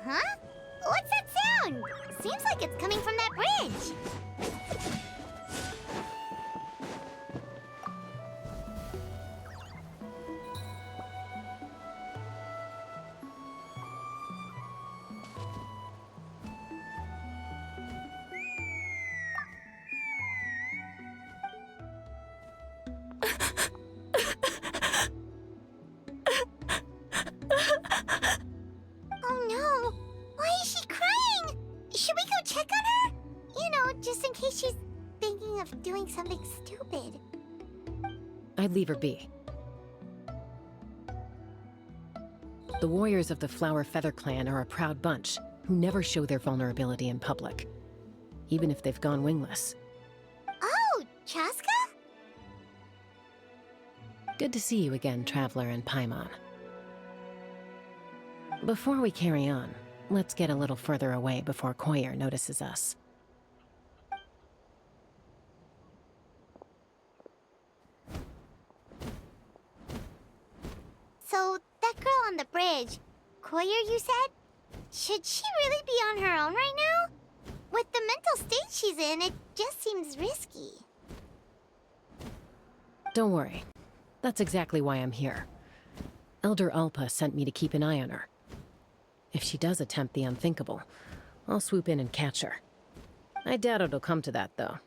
Huh? What's that sound? Seems like it's coming from that bridge. Oh no! Why is she crying? Should we go check on her? You know, just in case she's thinking of doing something stupid. I'd leave her be. The warriors of the Flower Feather Clan are a proud bunch who never show their vulnerability in public, even if they've gone wingless. Oh, Chaska? Good to see you again, Traveler and Paimon. Before we carry on, let's get a little further away before Koyer notices us. So, that girl on the bridge, Koyer, you said? Should she really be on her own right now? With the mental state she's in, it just seems risky. Don't worry. That's exactly why I'm here. Elder Alpa sent me to keep an eye on her. If she does attempt the unthinkable, I'll swoop in and catch her. I doubt it'll come to that, though.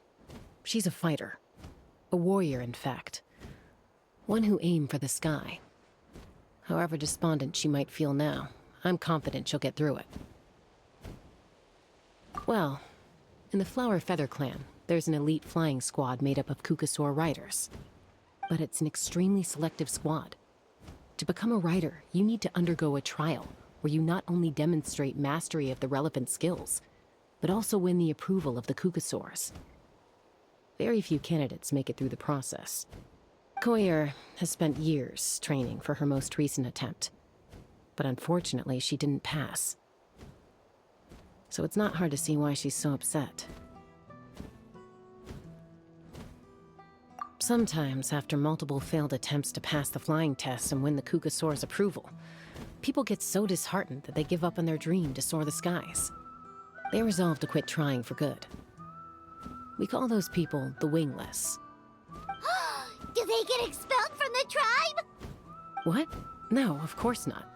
She's a fighter. A warrior, in fact. One who aimed for the sky. However despondent she might feel now, I'm confident she'll get through it. Well, in the Flower Feather Clan, there's an elite flying squad made up of Kukasaur riders. But it's an extremely selective squad. To become a rider, you need to undergo a trial, where you not only demonstrate mastery of the relevant skills, but also win the approval of the Kukasaurs. Very few candidates make it through the process. Koyer has spent years training for her most recent attempt, but unfortunately she didn't pass. So it's not hard to see why she's so upset. Sometimes, after multiple failed attempts to pass the flying test and win the Kukasaur's approval, people get so disheartened that they give up on their dream to soar the skies. They resolve to quit trying for good. We call those people the wingless. Do they get expelled from the tribe? What? No, of course not.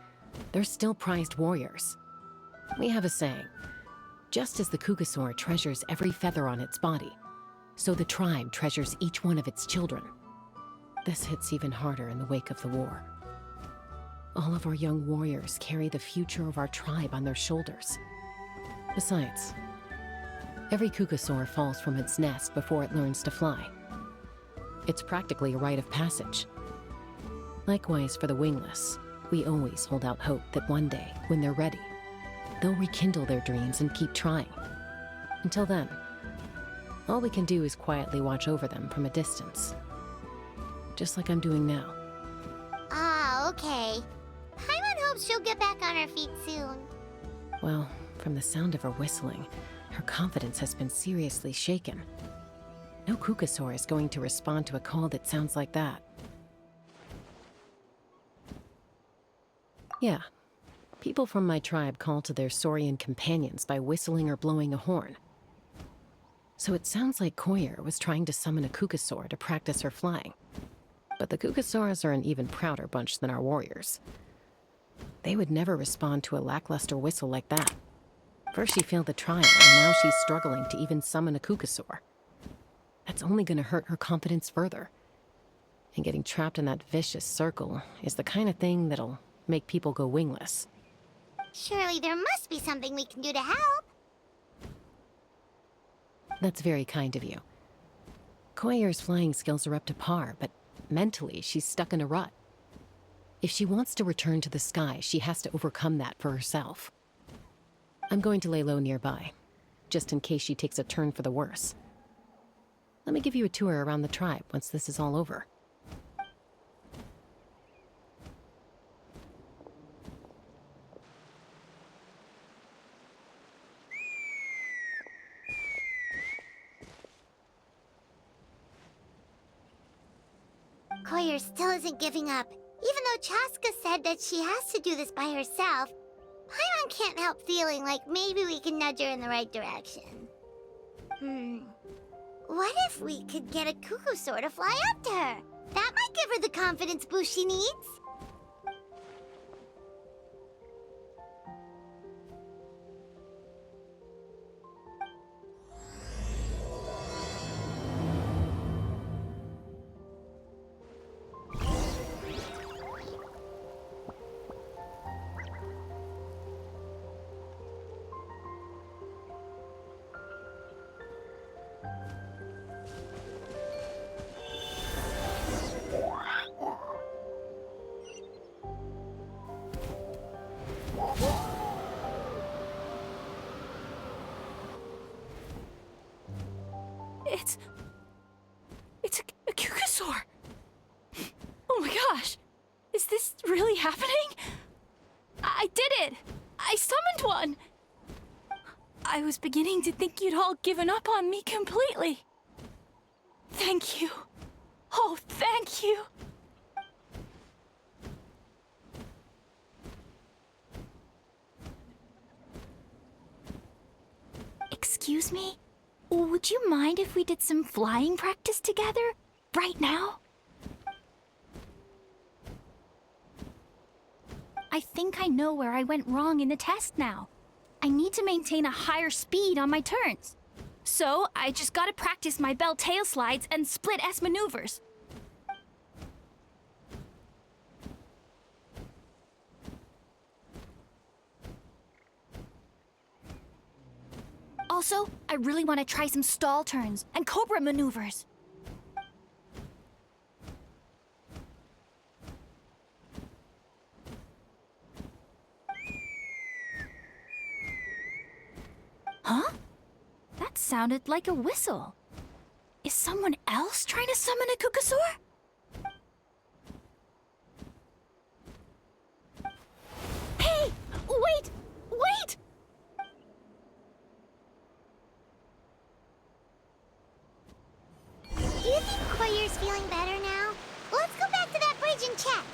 They're still prized warriors. We have a saying, just as the Kukasaur treasures every feather on its body, so the tribe treasures each one of its children. This hits even harder in the wake of the war. All of our young warriors carry the future of our tribe on their shoulders. Besides, every Kukasaur falls from its nest before it learns to fly. It's practically a rite of passage. Likewise for the wingless, we always hold out hope that one day, when they're ready, they'll rekindle their dreams and keep trying. Until then, all we can do is quietly watch over them from a distance. Just like I'm doing now. Ah, okay. Paimon hopes she'll get back on her feet soon. Well, from the sound of her whistling, her confidence has been seriously shaken. No Kukasaur is going to respond to a call that sounds like that. Yeah, people from my tribe call to their saurian companions by whistling or blowing a horn. So it sounds like Koyer was trying to summon a Kukasaur to practice her flying. But the Kukasaurs are an even prouder bunch than our warriors. They would never respond to a lackluster whistle like that. First she failed the trial, and now she's struggling to even summon a Kukasaur. that's only gonna hurt her confidence further. And getting trapped in that vicious circle is the kind of thing that'll make people go wingless. Surely there must be something we can do to help. That's very kind of you. Koyer's flying skills are up to par, but mentally she's stuck in a rut. If she wants to return to the sky, she has to overcome that for herself. I'm going to lay low nearby, just in case she takes a turn for the worse. Let me give you a tour around the tribe once this is all over. Koyer still isn't giving up. Even though Chaska said that she has to do this by herself, Paimon can't help feeling like maybe we can nudge her in the right direction. What if we could get a Kukusaur to fly up to her? That might give her the confidence boost she needs. It's a Kukusaur! Oh my gosh! Is this really happening? I did it! I summoned one! I was beginning to think you'd all given up on me completely. Thank you. Oh, thank you. Excuse me? Would you mind if we did some flying practice together? Right now? I think I know where I went wrong in the test now. I need to maintain a higher speed on my turns. So, I just gotta practice my bell tail slides and split S maneuvers. Also, I really want to try some stall turns and cobra maneuvers. Huh? That sounded like a whistle. Is someone else trying to summon a Kukusaur? Hey! Wait! Wait! Do you think Koyer's feeling better now? Let's go back to that bridge and check.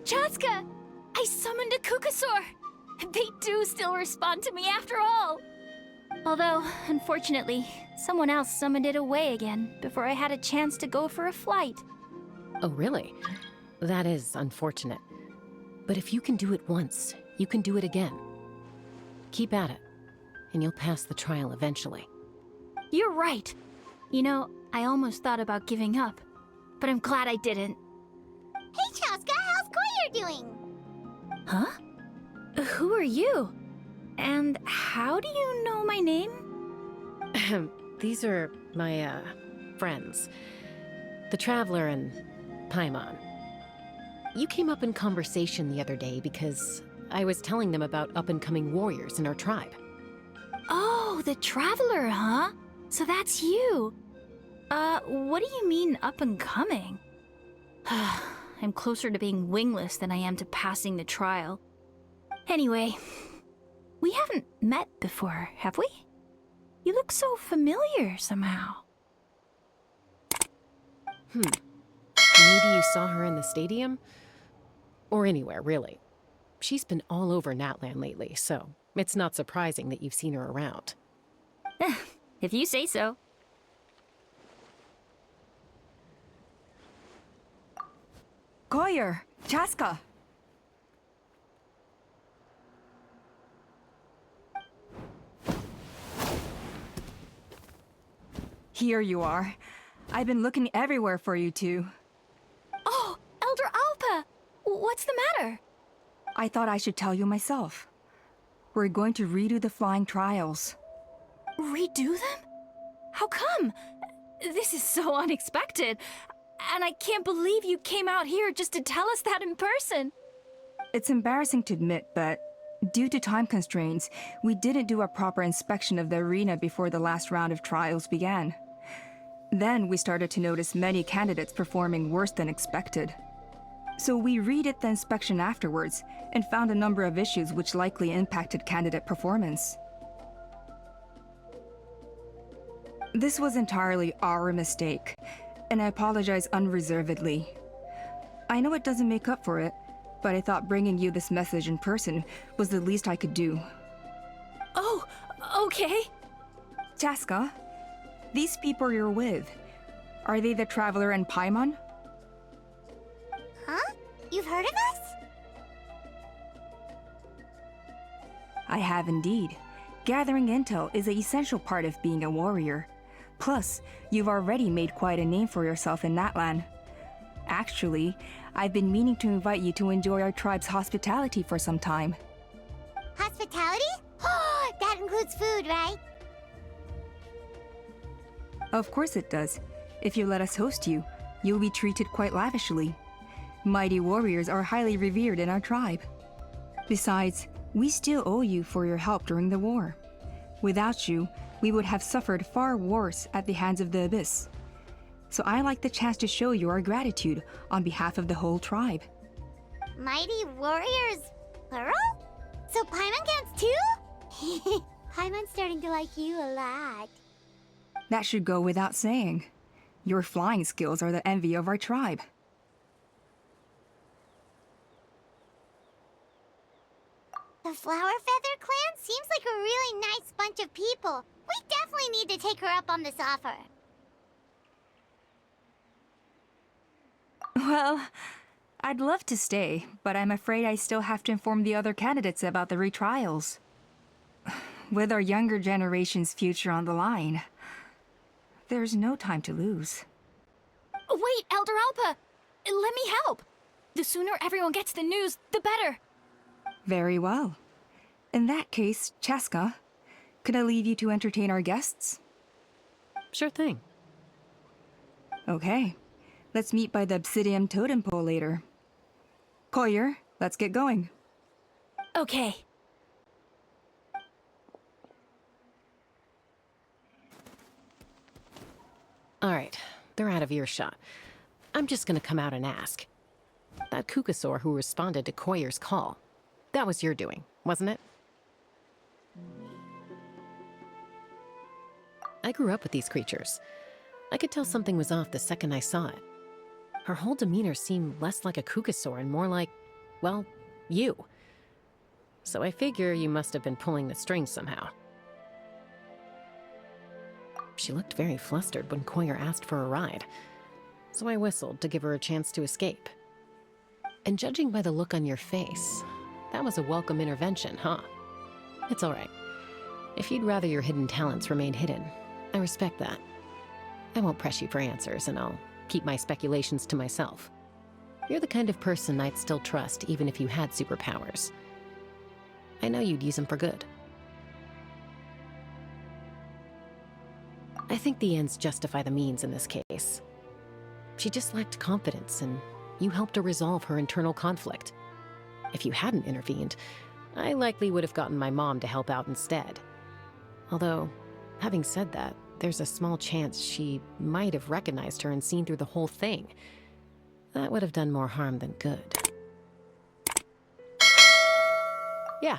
Chaska! I summoned a Kukusaur! They do still respond to me after all! Although, unfortunately, someone else summoned it away again before I had a chance to go for a flight. Oh, really? That is unfortunate. But if you can do it once, you can do it again. Keep at it, and you'll pass the trial eventually. You're right. You know, I almost thought about giving up, but I'm glad I didn't. Hey, Chaska, how's Koyer doing? Huh? Who are you? And how do you know my name? These are my, friends. The Traveler and Paimon. You came up in conversation the other day because I was telling them about up-and-coming warriors in our tribe. Oh, the Traveler, huh? So that's you. What do you mean up-and-coming? I'm closer to being wingless than I am to passing the trial. Anyway, we haven't met before, have we? You look so familiar somehow. Maybe you saw her in the stadium? Or anywhere, really. She's been all over Natlan lately, so it's not surprising that you've seen her around. If you say so. Koyer, Chaska. Here you are. I've been looking everywhere for you two. Oh, Elder Alpa! What's the matter? I thought I should tell you myself. We're going to redo the flying trials. Redo them? How come? This is so unexpected. And I can't believe you came out here just to tell us that in person. It's embarrassing to admit, but due to time constraints, we didn't do a proper inspection of the arena before the last round of trials began. Then we started to notice many candidates performing worse than expected. So we redid the inspection afterwards and found a number of issues which likely impacted candidate performance. This was entirely our mistake, and I apologize unreservedly. I know it doesn't make up for it, but I thought bringing you this message in person was the least I could do. Oh, okay. Chaska, these people you're with, are they the Traveler and Paimon? Huh? You've heard of us? I have indeed. Gathering intel is an essential part of being a warrior. Plus, you've already made quite a name for yourself in Natlan. Actually, I've been meaning to invite you to enjoy our tribe's hospitality for some time. Hospitality? That includes food, right? Of course it does. If you let us host you, you'll be treated quite lavishly. Mighty warriors are highly revered in our tribe. Besides, we still owe you for your help during the war. Without you, we would have suffered far worse at the hands of the Abyss. So I like the chance to show you our gratitude on behalf of the whole tribe. Mighty warriors, plural? So Paimon counts too? Paimon's starting to like you a lot. That should go without saying. Your flying skills are the envy of our tribe. The Flower Feather clan seems like a really nice bunch of people. We definitely need to take her up on this offer. Well, I'd love to stay, but I'm afraid I still have to inform the other candidates about the retrials. With our younger generation's future on the line, there's no time to lose. Wait, Elder Alpa! Let me help! The sooner everyone gets the news, the better! Very well. In that case, Chaska, could I leave you to entertain our guests? Sure thing. Okay. Let's meet by the Obsidian Totem Pole later. Koyer, let's get going. Okay. All right, they're out of earshot. I'm just gonna come out and ask. That Kukasaur who responded to Koyer's call, that was your doing, wasn't it? I grew up with these creatures. I could tell something was off the second I saw it. Her whole demeanor seemed less like a Kukasaur and more like, well, you. So I figure you must have been pulling the strings somehow. She looked very flustered when Koyer asked for a ride, so I whistled to give her a chance to escape. And judging by the look on your face, that was a welcome intervention, huh? It's all right. If you'd rather your hidden talents remain hidden, I respect that. I won't press you for answers, and I'll keep my speculations to myself. You're the kind of person I'd still trust even if you had superpowers. I know you'd use them for good. I think the ends justify the means in this case. She just lacked confidence, and you helped her resolve her internal conflict. If you hadn't intervened, I likely would have gotten my mom to help out instead. Although, having said that, there's a small chance she might have recognized her and seen through the whole thing. That would have done more harm than good. Yeah.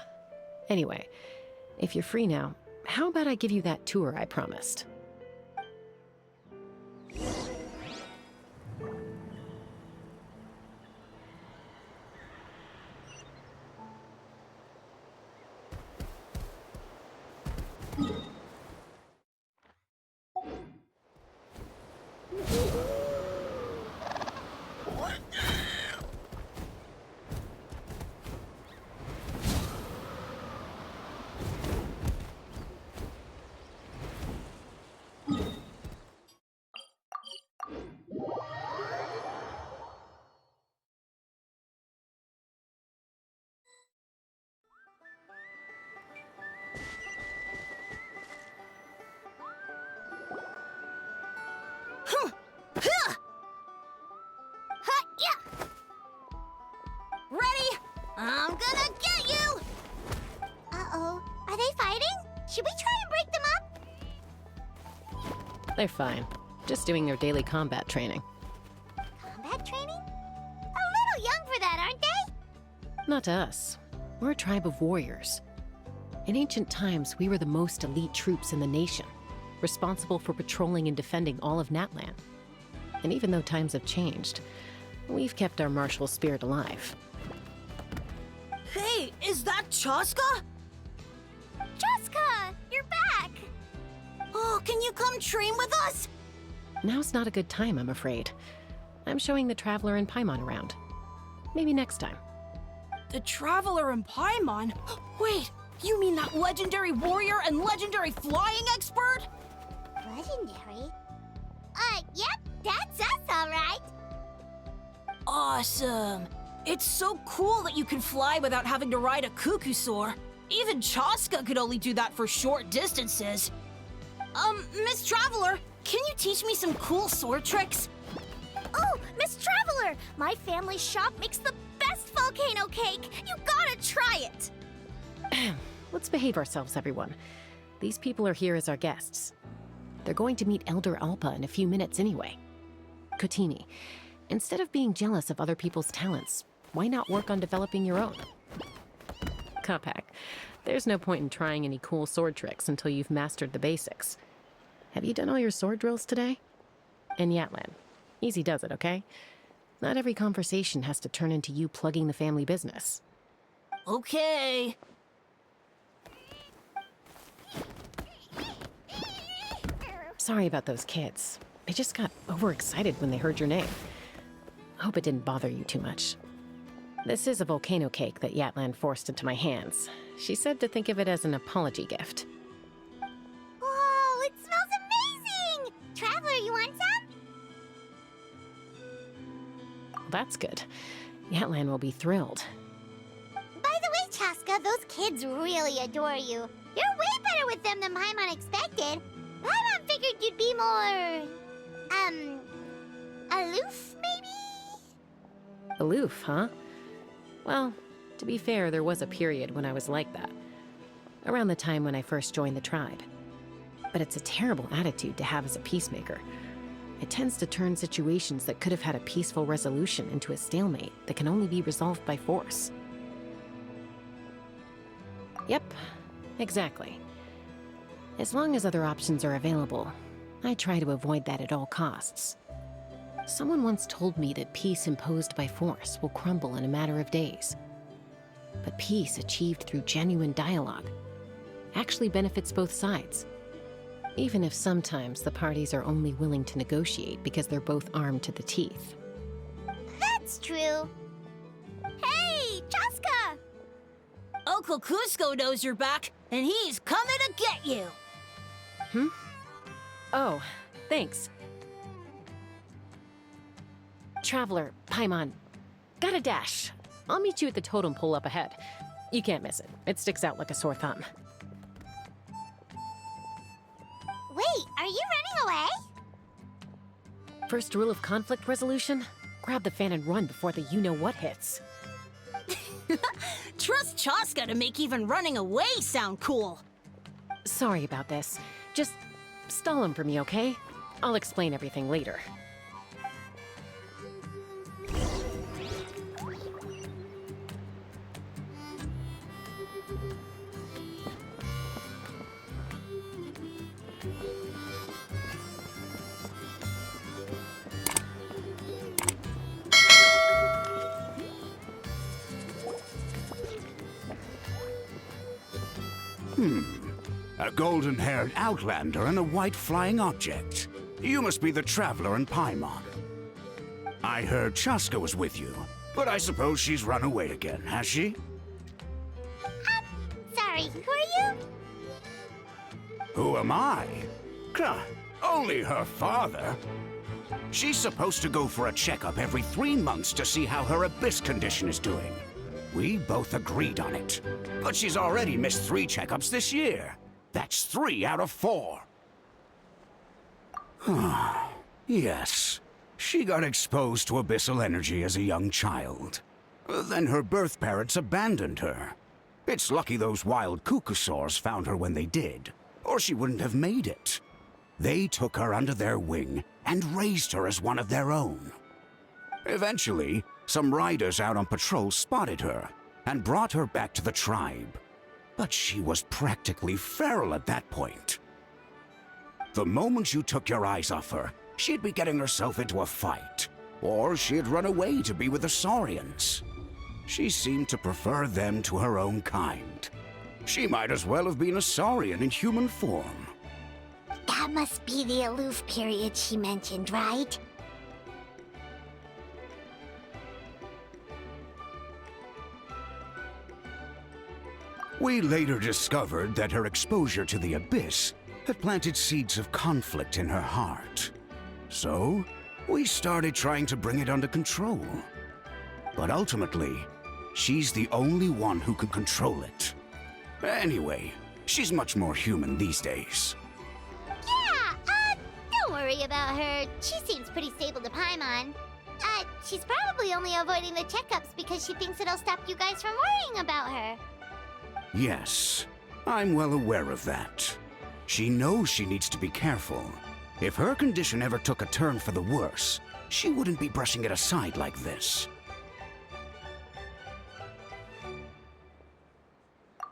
Anyway, if you're free now, how about I give you that tour I promised? I'm gonna get you! Uh-oh. Are they fighting? Should we try and break them up? They're fine. Just doing their daily combat training. Combat training? A little young for that, aren't they? Not to us. We're a tribe of warriors. In ancient times, we were the most elite troops in the nation, responsible for patrolling and defending all of Natlan. And even though times have changed, we've kept our martial spirit alive. Hey, is that Chaska? Jessica, you're back! Oh, can you come train with us? Now's not a good time, I'm afraid. I'm showing the Traveler and Paimon around. Maybe next time. The Traveler and Paimon? Wait, you mean that legendary warrior and legendary flying expert? Legendary? Yep, that's us, all right. Awesome. It's so cool that you can fly without having to ride a Kukusaur. Even Chaska could only do that for short distances. Miss Traveler, can you teach me some cool sword tricks? Oh, Miss Traveler! My family shop makes the best volcano cake! You gotta try it! Let's behave ourselves, everyone. These people are here as our guests. They're going to meet Elder Alpa in a few minutes anyway. Kotini, instead of being jealous of other people's talents, why not work on developing your own? Kapak, there's no point in trying any cool sword tricks until you've mastered the basics. Have you done all your sword drills today? And Yatlan, easy does it, okay? Not every conversation has to turn into you plugging the family business. Okay. Sorry about those kids. They just got overexcited when they heard your name. Hope it didn't bother you too much. This is a volcano cake that Yatlan forced into my hands. She said to think of it as an apology gift. Whoa, it smells amazing! Traveler, you want some? That's good. Yatlan will be thrilled. By the way, Chaska, those kids really adore you. You're way better with them than Paimon expected. Paimon figured you'd be more... aloof, maybe? Aloof, huh? Well, to be fair, there was a period when I was like that. Around the time when I first joined the tribe. But it's a terrible attitude to have as a peacemaker. It tends to turn situations that could have had a peaceful resolution into a stalemate that can only be resolved by force. Yep, exactly. As long as other options are available, I try to avoid that at all costs. Someone once told me that peace imposed by force will crumble in a matter of days. But peace achieved through genuine dialogue actually benefits both sides. Even if sometimes the parties are only willing to negotiate because they're both armed to the teeth. That's true. Hey, Chaska! Uncle Cusco knows you're back, and he's coming to get you. Oh, thanks. Traveler, Paimon, got a dash. I'll meet you at the totem pole up ahead. You can't miss it. It sticks out like a sore thumb. Wait, are you running away? First rule of conflict resolution? Grab the fan and run before the you-know-what hits. Trust Chaska to make even running away sound cool. Sorry about this. Just stall him for me, okay? I'll explain everything later. A golden-haired outlander and a white flying object. You must be the Traveler and Paimon. I heard Chaska was with you, but I suppose she's run away again, has she? Sorry, who are you? Who am I? Only her father. She's supposed to go for a checkup every 3 months to see how her abyss condition is doing. We both agreed on it. But she's already missed 3 checkups this year. That's 3 out of 4. Yes. She got exposed to abyssal energy as a young child. Then her birth parents abandoned her. It's lucky those wild cuckoosaurs found her when they did, or she wouldn't have made it. They took her under their wing and raised her as one of their own. Eventually, some riders out on patrol spotted her and brought her back to the tribe. But she was practically feral at that point. The moment you took your eyes off her, she'd be getting herself into a fight, or she'd run away to be with the Saurians. She seemed to prefer them to her own kind. She might as well have been a Saurian in human form. That must be the aloof period she mentioned, right? We later discovered that her exposure to the abyss had planted seeds of conflict in her heart. So, we started trying to bring it under control. But ultimately, she's the only one who can control it. Anyway, she's much more human these days. Yeah, don't worry about her. She seems pretty stable to Paimon. She's probably only avoiding the checkups because she thinks it'll stop you guys from worrying about her. Yes, I'm well aware of that. She knows she needs to be careful. If her condition ever took a turn for the worse, she wouldn't be brushing it aside like this.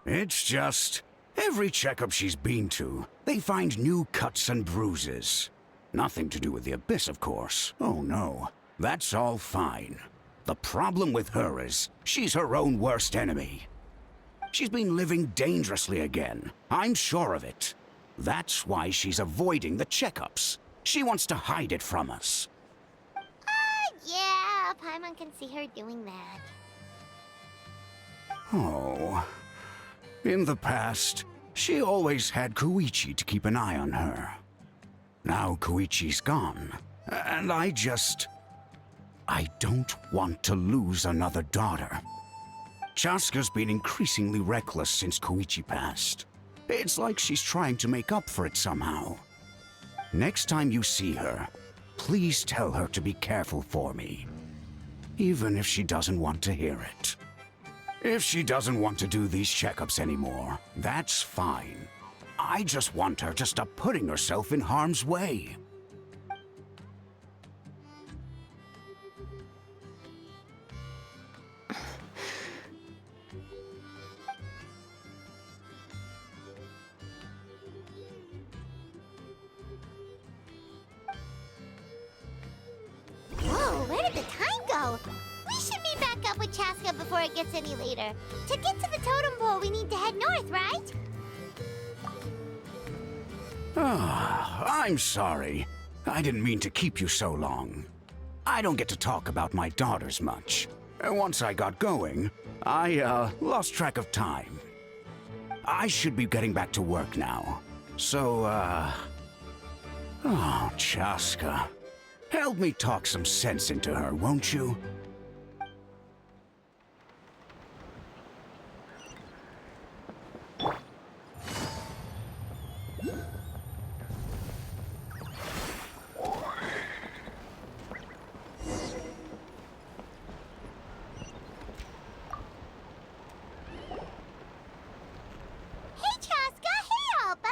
It's just, every checkup she's been to, they find new cuts and bruises. Nothing to do with the abyss, of course. Oh no, that's all fine. The problem with her is, she's her own worst enemy. She's been living dangerously again. I'm sure of it. That's why she's avoiding the checkups. She wants to hide it from us. Yeah, Paimon can see her doing that. Oh. In the past, she always had Koichi to keep an eye on her. Now Koichi's gone, and I don't want to lose another daughter. Chaska's been increasingly reckless since Koichi passed. It's like she's trying to make up for it somehow. Next time you see her, please tell her to be careful for me. Even if she doesn't want to hear it. If she doesn't want to do these checkups anymore, that's fine. I just want her to stop putting herself in harm's way. Whoa, where did the time go? We should meet back up with Chaska before it gets any later. To get to the totem pole, we need to head north, right? I'm sorry. I didn't mean to keep you so long. I don't get to talk about my daughters much. Once I got going, I lost track of time. I should be getting back to work now. So, oh, Chaska. Help me talk some sense into her, won't you? Hey, Chaska! Hey, Alba!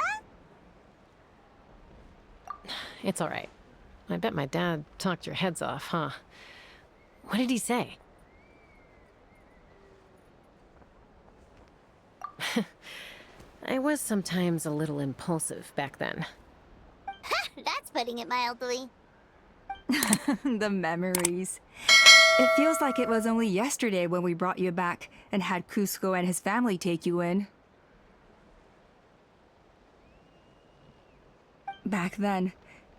It's all right. I bet my dad talked your heads off, huh? What did he say? I was sometimes a little impulsive back then. That's putting it mildly. The memories. It feels like it was only yesterday when we brought you back and had Cusco and his family take you in. Back then,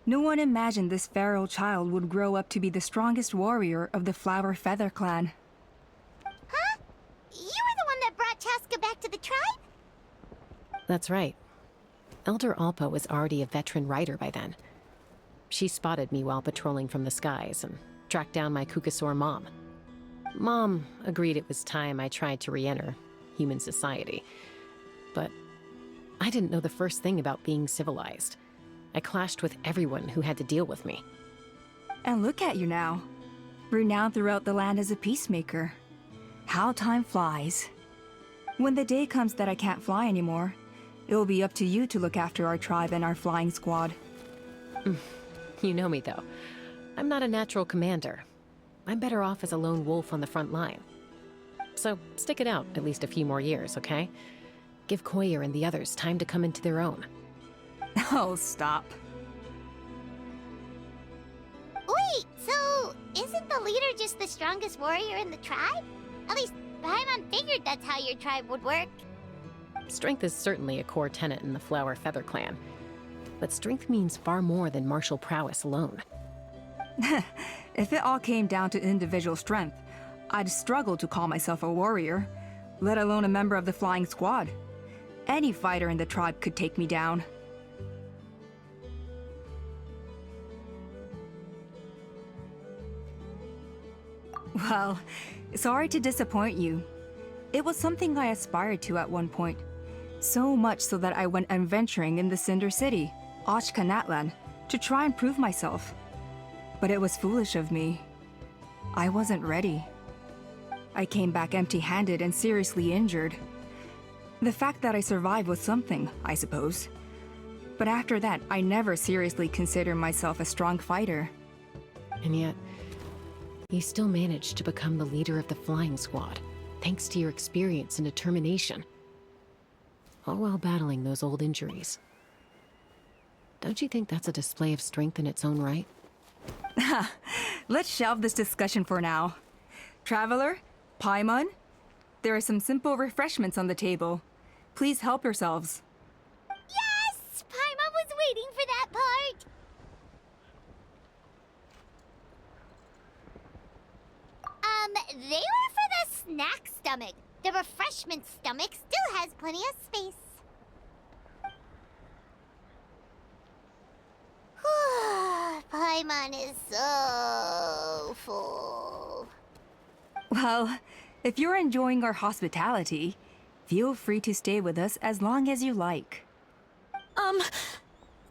no one imagined this feral child would grow up to be the strongest warrior of the Flower Feather clan. Huh? You were the one that brought Chaska back to the tribe? That's right. Elder Alpa was already a veteran rider by then. She spotted me while patrolling from the skies and tracked down my Kukasaur mom. Mom agreed it was time I tried to re-enter human society. But I didn't know the first thing about being civilized. I clashed with everyone who had to deal with me. And look at you now, renowned throughout the land as a peacemaker. How time flies. When the day comes that I can't fly anymore, it will be up to you to look after our tribe and our flying squad. You know me, though. I'm not a natural commander. I'm better off as a lone wolf on the front line. So stick it out at least a few more years, okay? Give Koyer and the others time to come into their own. Oh, stop. Wait, so isn't the leader just the strongest warrior in the tribe? At least Paimon figured that's how your tribe would work. Strength is certainly a core tenet in the Flower Feather clan. But strength means far more than martial prowess alone. If it all came down to individual strength, I'd struggle to call myself a warrior, let alone a member of the flying squad. Any fighter in the tribe could take me down. Well, sorry to disappoint you. It was something I aspired to at one point. So much so that I went adventuring in the Cinder City, Ashkanatlan, to try and prove myself. But it was foolish of me. I wasn't ready. I came back empty-handed and seriously injured. The fact that I survived was something, I suppose. But after that, I never seriously considered myself a strong fighter. And yet, you still managed to become the leader of the flying squad, thanks to your experience and determination. All while battling those old injuries. Don't you think that's a display of strength in its own right? Let's shelve this discussion for now. Traveler, Paimon, there are some simple refreshments on the table. Please help yourselves. Yes! Paimon was waiting for that part! They were for the snack stomach. The refreshment stomach still has plenty of space. Paimon is so full. Well, if you're enjoying our hospitality, feel free to stay with us as long as you like.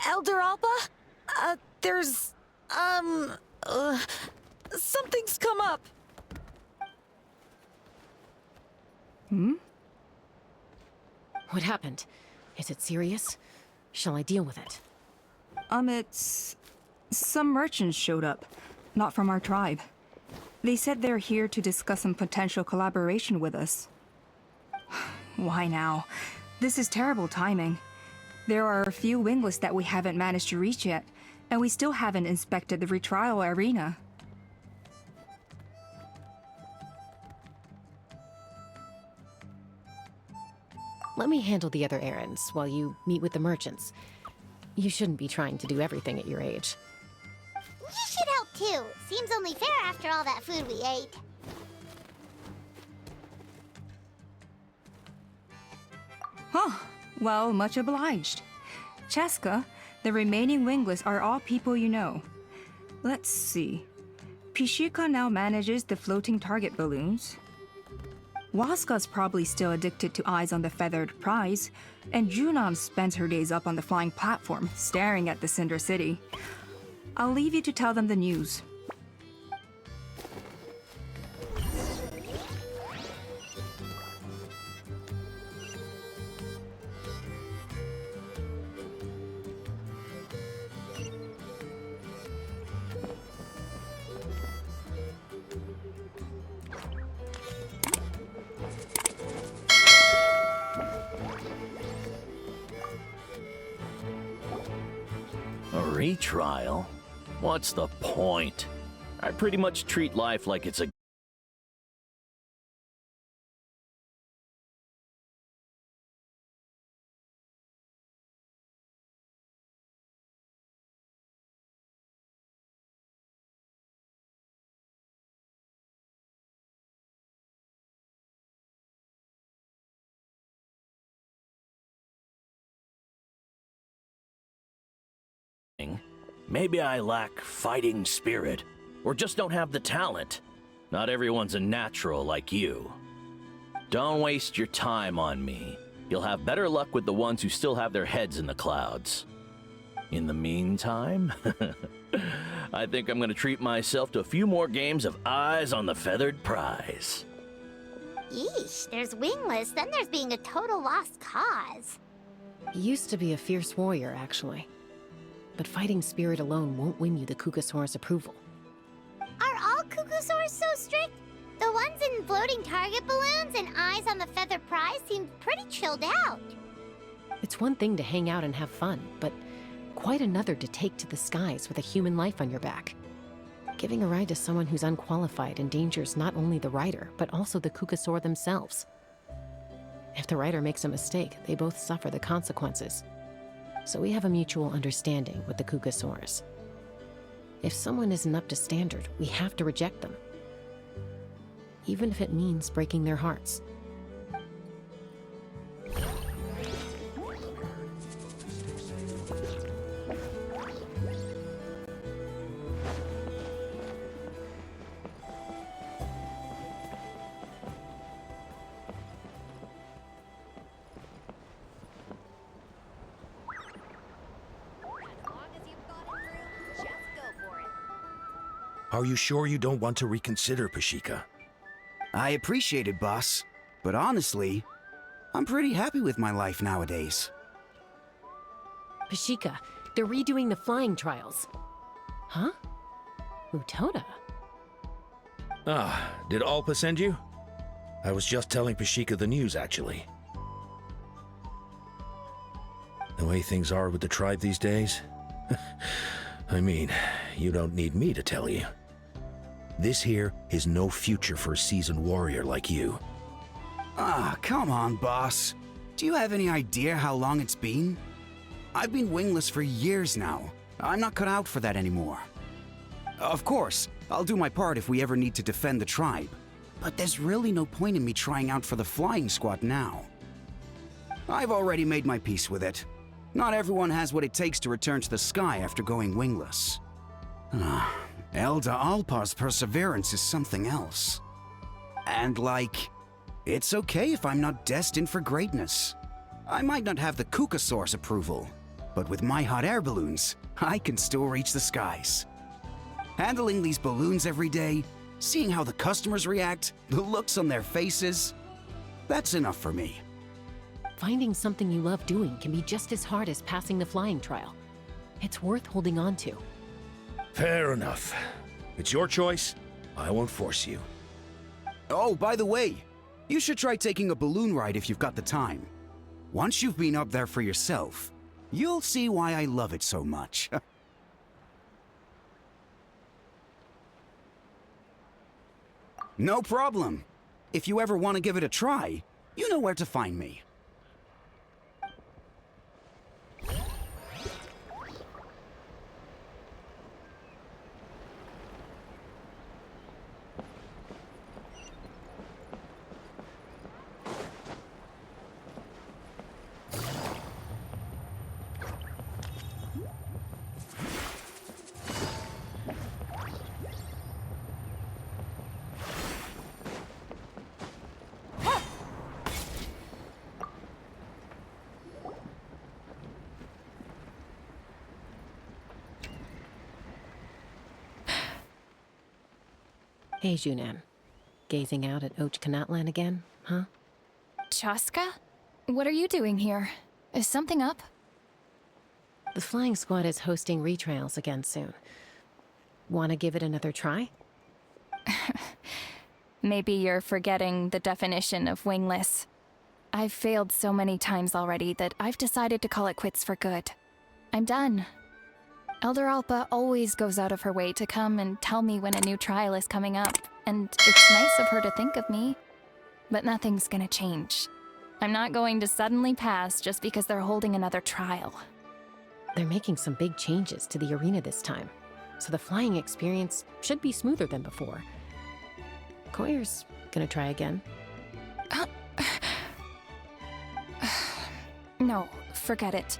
Elder Alba? There's, something's come up. What happened? Is it serious? Shall I deal with it? It's... Some merchants showed up, not from our tribe. They said they're here to discuss some potential collaboration with us. Why now? This is terrible timing. There are a few wingless that we haven't managed to reach yet, and we still haven't inspected the retrial arena. Let me handle the other errands while you meet with the merchants. You shouldn't be trying to do everything at your age. You should help too. Seems only fair after all that food we ate. Huh. Well, much obliged. Chaska, the remaining wingless are all people you know. Let's see. Pishika now manages the floating target balloons. Waska's probably still addicted to eyes on the feathered prize, and Junon spends her days up on the flying platform, staring at the Cinder City. I'll leave you to tell them the news. A retrial? What's the point? I pretty much treat life like it's a Maybe I lack fighting spirit, or just don't have the talent. Not everyone's a natural like you. Don't waste your time on me. You'll have better luck with the ones who still have their heads in the clouds. In the meantime, I think I'm gonna treat myself to a few more games of Eyes on the Feathered Prize. Yeesh, there's wingless, then there's being a total lost cause. He used to be a fierce warrior, actually. But fighting spirit alone won't win you the Kukasaur's approval. Are all Kukusaurs so strict? The ones in floating target balloons and eyes on the feather prize seemed pretty chilled out. It's one thing to hang out and have fun, but quite another to take to the skies with a human life on your back. Giving a ride to someone who's unqualified endangers not only the rider, but also the Kukasaur themselves. If the rider makes a mistake, they both suffer the consequences. So we have a mutual understanding with the Kukasaurs. If someone isn't up to standard, we have to reject them. Even if it means breaking their hearts. Are you sure you don't want to reconsider, Pashika? I appreciate it, boss. But honestly, I'm pretty happy with my life nowadays. Pashika, they're redoing the flying trials. Huh? Utoda? Ah, did Alpa send you? I was just telling Pashika the news, actually. The way things are with the tribe these days? I mean, you don't need me to tell you. This here is no future for a seasoned warrior like you. Ah, come on, boss. Do you have any idea how long it's been? I've been wingless for years now. I'm not cut out for that anymore. Of course, I'll do my part if we ever need to defend the tribe. But there's really no point in me trying out for the flying squad now. I've already made my peace with it. Not everyone has what it takes to return to the sky after going wingless. Elder Alpa's perseverance is something else. And it's okay if I'm not destined for greatness. I might not have the Kukasaur's approval, but with my hot air balloons, I can still reach the skies. Handling these balloons every day, seeing how the customers react, the looks on their faces, that's enough for me. Finding something you love doing can be just as hard as passing the flying trial. It's worth holding on to. Fair enough. It's your choice. I won't force you. Oh, by the way, you should try taking a balloon ride if you've got the time. Once you've been up there for yourself, you'll see why I love it so much. No problem. If you ever want to give it a try, you know where to find me. Hey, Junan. Gazing out at Ochkanatlan again, huh? Chaska? What are you doing here? Is something up? The flying squad is hosting retrials again soon. Want to give it another try? Maybe you're forgetting the definition of wingless. I've failed so many times already that I've decided to call it quits for good. I'm done. Elder Alpa always goes out of her way to come and tell me when a new trial is coming up, and it's nice of her to think of me. But nothing's gonna change. I'm not going to suddenly pass just because they're holding another trial. They're making some big changes to the arena this time, so the flying experience should be smoother than before. Koyer's gonna try again. No, forget it.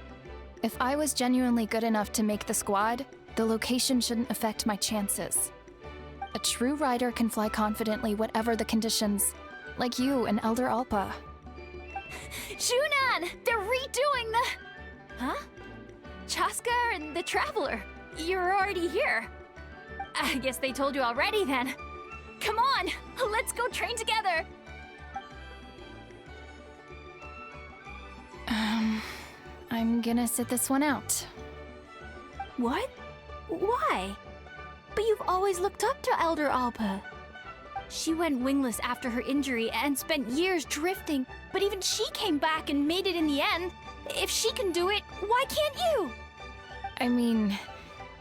If I was genuinely good enough to make the squad, the location shouldn't affect my chances. A true rider can fly confidently whatever the conditions, like you and Elder Alpa. Junan! They're redoing the... Huh? Chaska and the Traveler. You're already here. I guess they told you already then. Come on, let's go train together. gonna sit this one out. What? Why? But you've always looked up to Elder Alpa. She went wingless after her injury and spent years drifting, but even she came back and made it in the end. If she can do it, why can't you? I mean,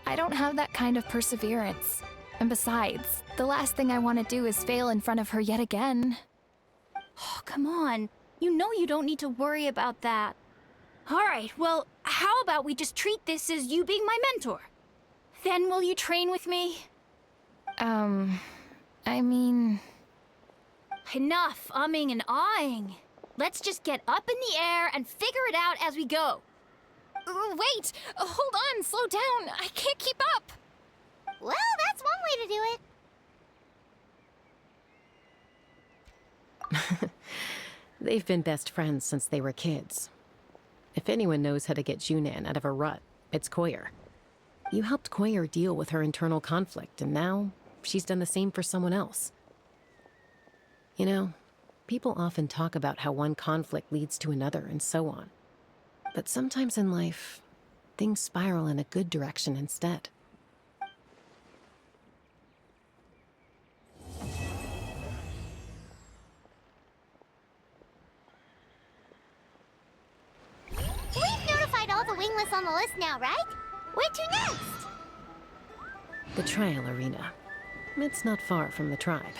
I don't have that kind of perseverance. And besides, the last thing I want to do is fail in front of her yet again. Oh, come on. You know you don't need to worry about that. Alright, well, how about we just treat this as you being my mentor? Then will you train with me? I mean... Enough umming and ahhing. Let's just get up in the air and figure it out as we go. Wait! Hold on, slow down! I can't keep up! Well, that's one way to do it. They've been best friends since they were kids. If anyone knows how to get Junan out of a rut, it's Koyer. You helped Koyer deal with her internal conflict, and now she's done the same for someone else. You know, people often talk about how one conflict leads to another and so on. But sometimes in life, things spiral in a good direction instead. We've notified all the wingless on the list now, right? Where to next? The trial arena. It's not far from the tribe.